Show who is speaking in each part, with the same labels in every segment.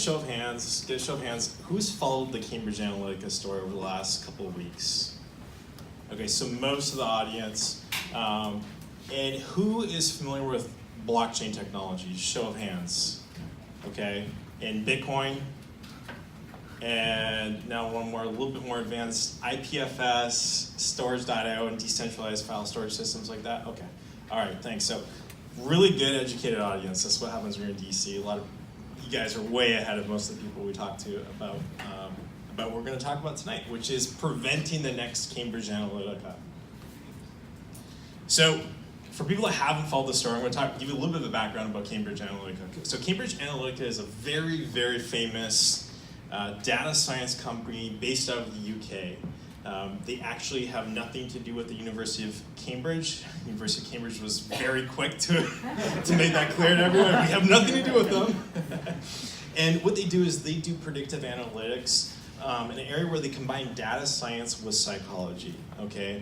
Speaker 1: show of hands, get a show of hands, who's followed the Cambridge Analytica story over the last couple of weeks? Okay, so most of the audience. And who is familiar with blockchain technology? Show of hands. Okay, and Bitcoin. And now one more, a little bit more advanced, IPFS, storage.io, and decentralized file storage systems like that. Okay, all right, thanks. So really good educated audience. That's what happens when you're in DC. A lot of you guys are way ahead of most of the people we talk to about what we're going to talk about tonight, which is preventing the next Cambridge Analytica. So for people that haven't followed the story, I'm going to give you a little bit of a background about Cambridge Analytica. So Cambridge Analytica is a very, very famous data science company based out of the UK. They actually have nothing to do with the University of Cambridge. The University of Cambridge was very quick to make that clear to everyone. We have nothing to do with them. And what they do is they do predictive analytics in an area where they combine data science with psychology, okay?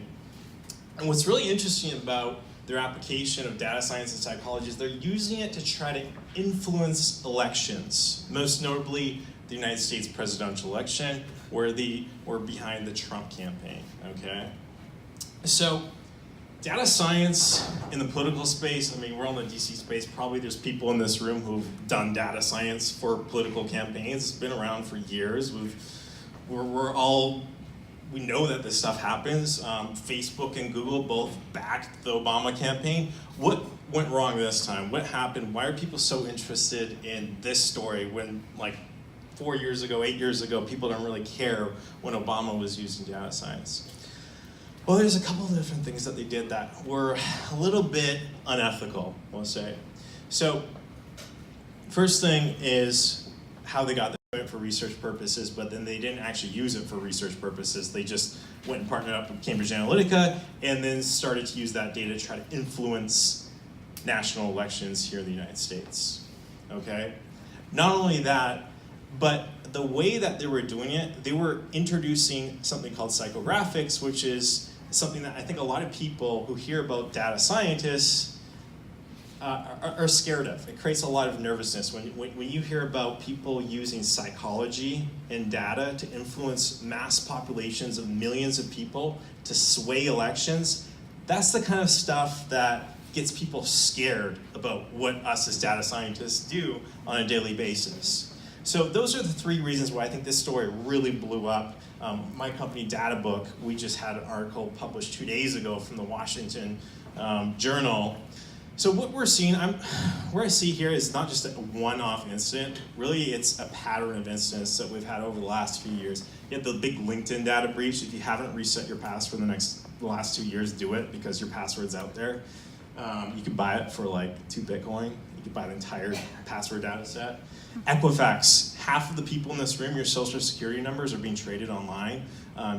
Speaker 1: And what's really interesting about their application of data science and psychology is they're using it to try to influence elections, most notably the United States presidential election, where they were behind the Trump campaign, okay? So data science in the political space, I mean, we're on the DC space, probably there's people in this room who've done data science for political campaigns. It's been around for years. We know that this stuff happens. Facebook and Google both backed the Obama campaign. What went wrong this time? What happened? Why are people so interested in this story when, like, 4 years ago, 8 years ago, people don't really care when Obama was using data science? Well, there's a couple of different things that they did that were a little bit unethical, we'll say. So, first thing is how they got the for research purposes, but then they didn't actually use it for research purposes. They just went and partnered up with Cambridge Analytica and then started to use that data to try to influence national elections here in the United States, okay? Not only that, but the way that they were doing it, they were introducing something called psychographics, which is something that I think a lot of people who hear about data scientists are scared of. It creates a lot of nervousness. When you hear about people using psychology and data to influence mass populations of millions of people to sway elections, that's the kind of stuff that gets people scared about what us as data scientists do on a daily basis. So those are the three reasons why I think this story really blew up. My company, Databook, we just had an article published 2 days ago from the Washington Journal. So what we're seeing, where I see here is not just a one-off incident. Really, it's a pattern of incidents that we've had over the last few years. You had the big LinkedIn data breach. If you haven't reset your password the last 2 years, do it because your password's out there. You could buy it for like 2 Bitcoin. You could buy the entire password data set. Equifax, half of the people in this room, your social security numbers are being traded online.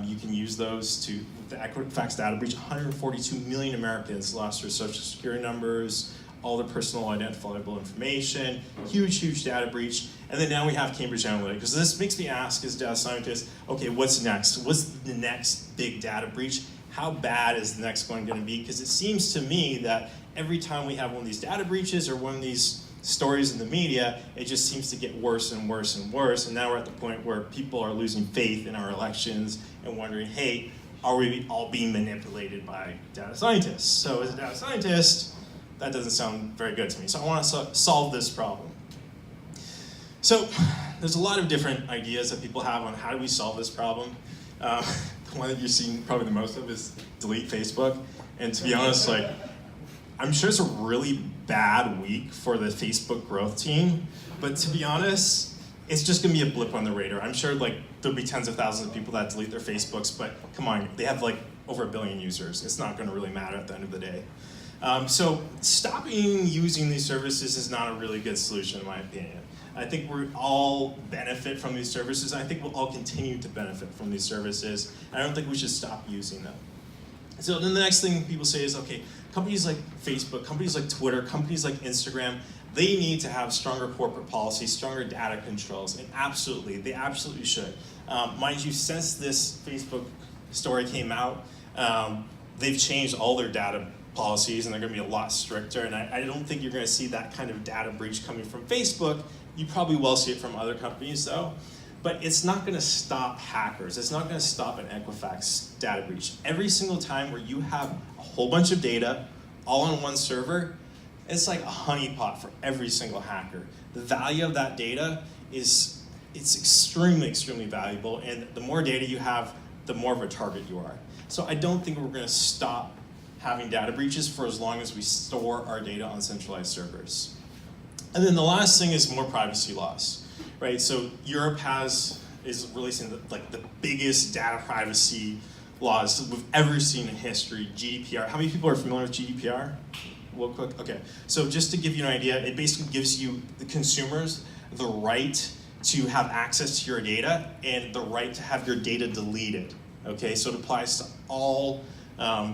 Speaker 1: You can use those to, the Equifax data breach, 142 million Americans lost their social security numbers, all their personal identifiable information, huge data breach. And then now we have Cambridge Analytica. So this makes me ask as data scientists, okay, what's next? What's the next big data breach? How bad is the next one going to be? Because it seems to me that every time we have one of these data breaches or one of these stories in the media, it just seems to get worse and worse and worse. And now we're at the point where people are losing faith in our elections and wondering, hey, are we all being manipulated by data scientists? So as a data scientist, that doesn't sound very good to me. So I want to solve this problem. So there's a lot of different ideas that people have on how do we solve this problem. The one that you've seen probably the most of is delete Facebook. And to be honest, like, I'm sure it's a really bad week for the Facebook growth team, but to be honest, it's just gonna be a blip on the radar. I'm sure like there'll be tens of thousands of people that delete their Facebooks, but come on, they have like over 1 billion users. It's not gonna really matter at the end of the day. So stopping using these services is not a really good solution in my opinion. I think we all benefit from these services. I think we'll all continue to benefit from these services. I don't think we should stop using them. So then the next thing people say is, okay, companies like Facebook, companies like Twitter, companies like Instagram, they need to have stronger corporate policies, stronger data controls, and absolutely, they absolutely should. Mind you, since this Facebook story came out, they've changed all their data policies and they're gonna be a lot stricter, and I don't think you're gonna see that kind of data breach coming from Facebook You probably will see it from other companies though, but it's not gonna stop hackers. It's not gonna stop an Equifax data breach. Every single time where you have a whole bunch of data all on one server, it's like a honeypot for every single hacker. The value of that data it's extremely, extremely valuable, and the more data you have, the more of a target you are. So I don't think we're gonna stop having data breaches for as long as we store our data on centralized servers. And then the last thing is more privacy laws, right? So Europe is releasing the biggest data privacy laws we've ever seen in history, GDPR. How many people are familiar with GDPR? Real quick, okay. So just to give you an idea, it basically gives you, the consumers, the right to have access to your data and the right to have your data deleted, okay? So it applies to all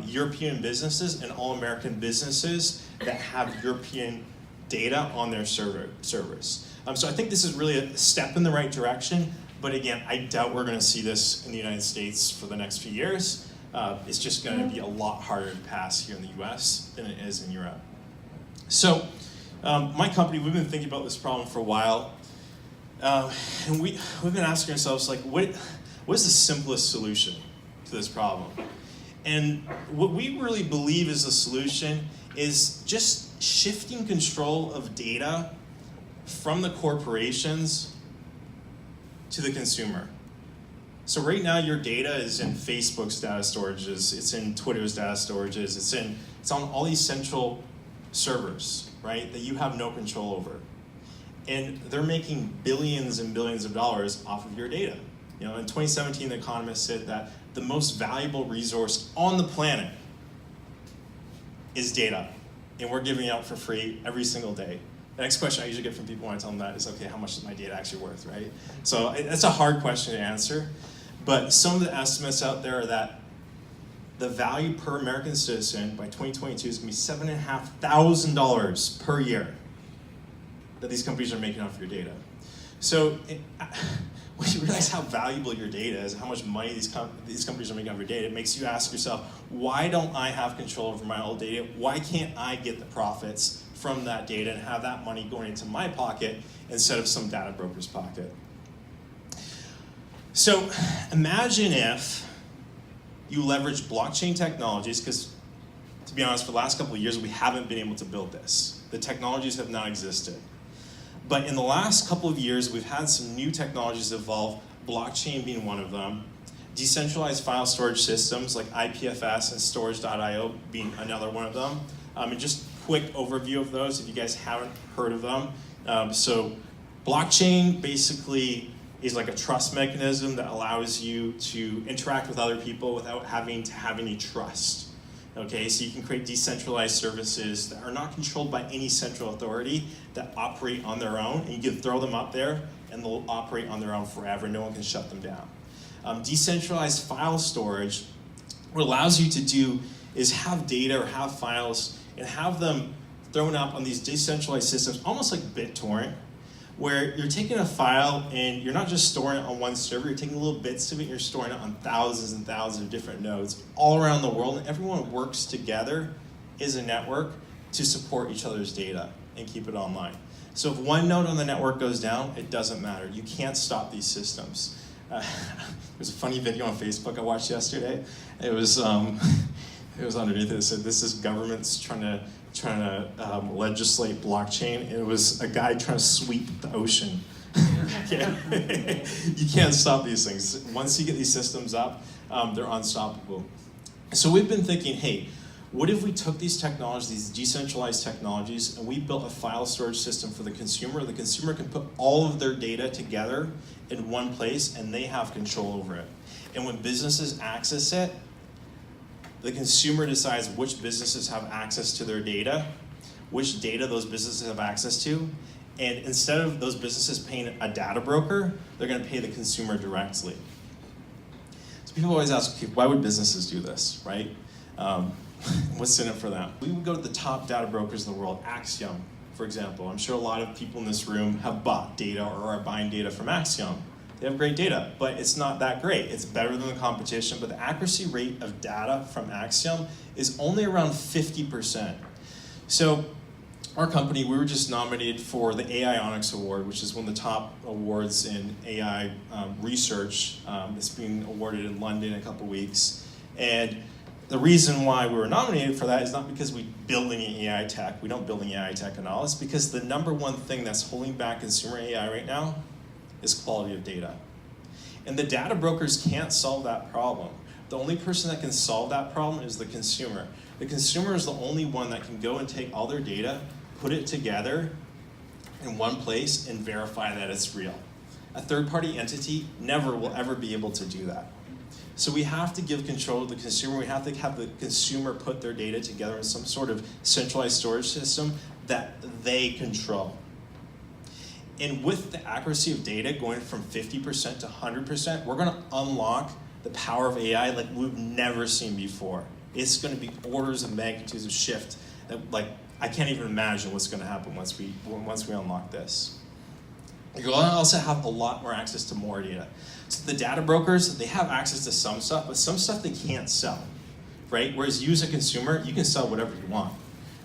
Speaker 1: European businesses and all American businesses that have European data on their servers. So I think this is really a step in the right direction, but again, I doubt we're gonna see this in the United States for the next few years. It's just gonna be a lot harder to pass here in the US than it is in Europe. So my company, we've been thinking about this problem for a while, and we've been asking ourselves, like, what is the simplest solution to this problem? And what we really believe is the solution is just shifting control of data from the corporations to the consumer. So right now your data is in Facebook's data storages, it's in Twitter's data storages, it's on all these central servers, right, that you have no control over. And they're making billions and billions of dollars off of your data. You know, in 2017, the Economist said that the most valuable resource on the planet is data, and we're giving it out for free every single day. The next question I usually get from people when I tell them that is, okay, how much is my data actually worth, right? So that's a hard question to answer, but some of the estimates out there are that the value per American citizen by 2022 is gonna be $7,500 per year that these companies are making off your data. So when you realize how valuable your data is, how much money these companies are making off your data, it makes you ask yourself, why don't I have control over my old data? Why can't I get the profits from that data and have that money going into my pocket instead of some data broker's pocket? So imagine if you leverage blockchain technologies, because to be honest, for the last couple of years, we haven't been able to build this. The technologies have not existed. But in the last couple of years, we've had some new technologies evolve, blockchain being one of them, decentralized file storage systems like IPFS and storage.io being another one of them. And just quick overview of those if you guys haven't heard of them. So blockchain basically is like a trust mechanism that allows you to interact with other people without having to have any trust. Okay, so you can create decentralized services that are not controlled by any central authority, that operate on their own, and you can throw them up there and they'll operate on their own forever. No one can shut them down. Decentralized file storage, what allows you to do is have data or have files and have them thrown up on these decentralized systems, almost like BitTorrent, where you're taking a file and you're not just storing it on one server, you're taking little bits of it and you're storing it on thousands and thousands of different nodes all around the world, and everyone works together as a network to support each other's data and keep it online. So if one node on the network goes down, it doesn't matter. You can't stop these systems. There's a funny video on Facebook I watched yesterday. It was underneath it. It said, "This is governments trying to legislate blockchain." It was a guy trying to sweep the ocean. You can't stop these things. Once you get these systems up, they're unstoppable. So we've been thinking, hey, what if we took these technologies, these decentralized technologies, and we built a file storage system for the consumer? The consumer can put all of their data together in one place and they have control over it. And when businesses access it, the consumer decides which businesses have access to their data, which data those businesses have access to, and instead of those businesses paying a data broker, they're going to pay the consumer directly. So people always ask, okay, why would businesses do this, right? What's in it for them? We would go to the top data brokers in the world, Axiom, for example. I'm sure a lot of people in this room have bought data or are buying data from Axiom. They have great data, but it's not that great. It's better than the competition, but the accuracy rate of data from Axiom is only around 50%. So our company, we were just nominated for the AI Onyx Award, which is one of the top awards in AI research. It's being awarded in London in a couple weeks. And the reason why we were nominated for that is not because we build any AI tech. We don't build any AI tech at all. It's because the number one thing that's holding back consumer AI right now is quality of data. And the data brokers can't solve that problem. The only person that can solve that problem is the consumer. The consumer is the only one that can go and take all their data, put it together in one place, and verify that it's real. A third-party entity never will ever be able to do that. So we have to give control to the consumer. We have to have the consumer put their data together in some sort of centralized storage system that they control. And with the accuracy of data going from 50% to 100%, we're going to unlock the power of AI like we've never seen before. It's going to be orders of magnitudes of shift that, like, I can't even imagine what's going to happen once we unlock this. You're going to also have a lot more access to more data. So the data brokers, they have access to some stuff, but some stuff they can't sell, right? Whereas you as a consumer, you can sell whatever you want,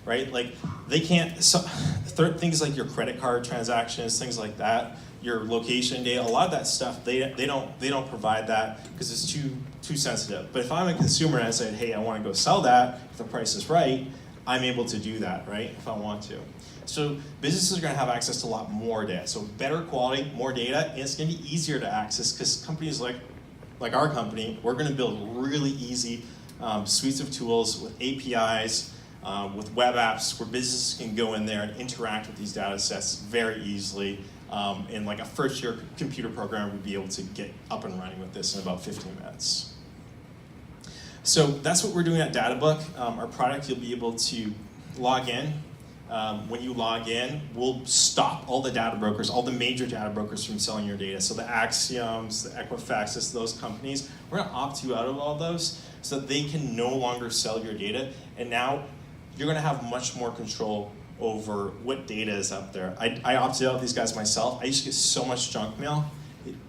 Speaker 1: right? Like, they can't, things like your credit card transactions, things like that, your location data, a lot of that stuff, they don't provide that because it's too sensitive. But if I'm a consumer and I say, hey, I want to go sell that, if the price is right, I'm able to do that, right, if I want to. So businesses are going to have access to a lot more data. So better quality, more data, and it's going to be easier to access because companies like our company, we're going to build really easy suites of tools with APIs, with web apps where businesses can go in there and interact with these data sets very easily. And like a first-year computer programmer would be able to get up and running with this in about 15 minutes. So that's what we're doing at Databook. Our product, you'll be able to log in. When you log in, we'll stop all the data brokers, all the major data brokers from selling your data. So the Axioms, the Equifaxes, those companies, we're going to opt you out of all those so that they can no longer sell your data. And now you're going to have much more control over what data is up there. I opted out with these guys myself. I used to get so much junk mail.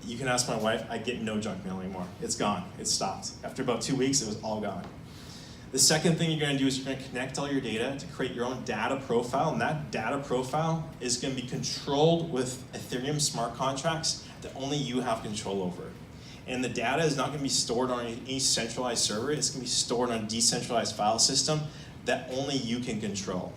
Speaker 1: You can ask my wife, I get no junk mail anymore. It's gone, it stopped. After about 2 weeks, it was all gone. The second thing you're going to do is you're going to connect all your data to create your own data profile, and that data profile is going to be controlled with Ethereum smart contracts that only you have control over. And the data is not going to be stored on any centralized server, it's going to be stored on a decentralized file system that only you can control,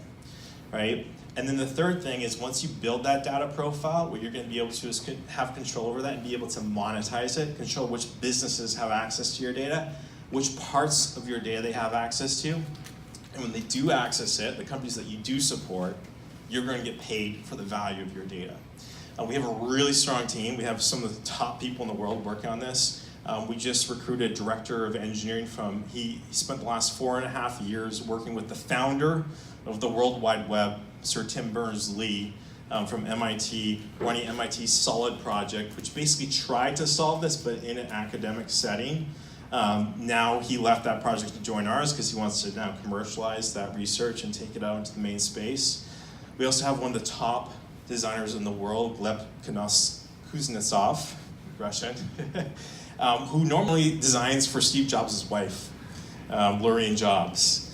Speaker 1: right? And then the third thing is once you build that data profile, what you're going to be able to is have control over that and be able to monetize it, control which businesses have access to your data, which parts of your data they have access to, and when they do access it, the companies that you do support, you're going to get paid for the value of your data. We have a really strong team. We have some of the top people in the world working on this. We just recruited a director of engineering he spent the last 4.5 years working with the founder of the World Wide Web, Sir Tim Berners-Lee, from MIT, running MIT's Solid project, which basically tried to solve this, but in an academic setting. Now he left that project to join ours because he wants to now commercialize that research and take it out into the main space. We also have one of the top designers in the world, Gleb Kuznetsov, Russian, who normally designs for Steve Jobs' wife, Lorraine Jobs.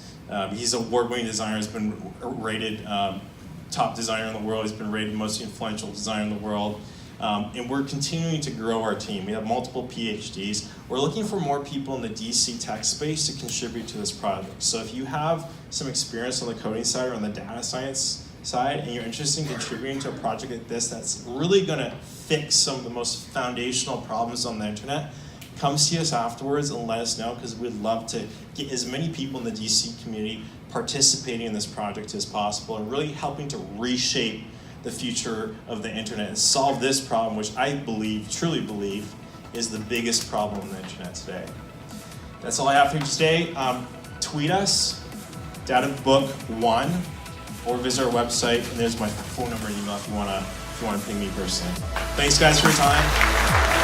Speaker 1: He's an award-winning designer, has been rated top designer in the world, he's been rated most influential designer in the world. And we're continuing to grow our team. We have multiple PhDs. We're looking for more people in the DC tech space to contribute to this project. So if you have some experience on the coding side or on the data science side, and you're interested in contributing to a project like this that's really going to fix some of the most foundational problems on the internet, come see us afterwards and let us know, because we'd love to get as many people in the DC community participating in this project as possible and really helping to reshape the future of the internet and solve this problem, which I truly believe, is the biggest problem on the internet today. That's all I have for you today. Tweet us, databook.one, or visit our website, and there's my phone number and email if you want to ping me personally. Thanks guys for your time.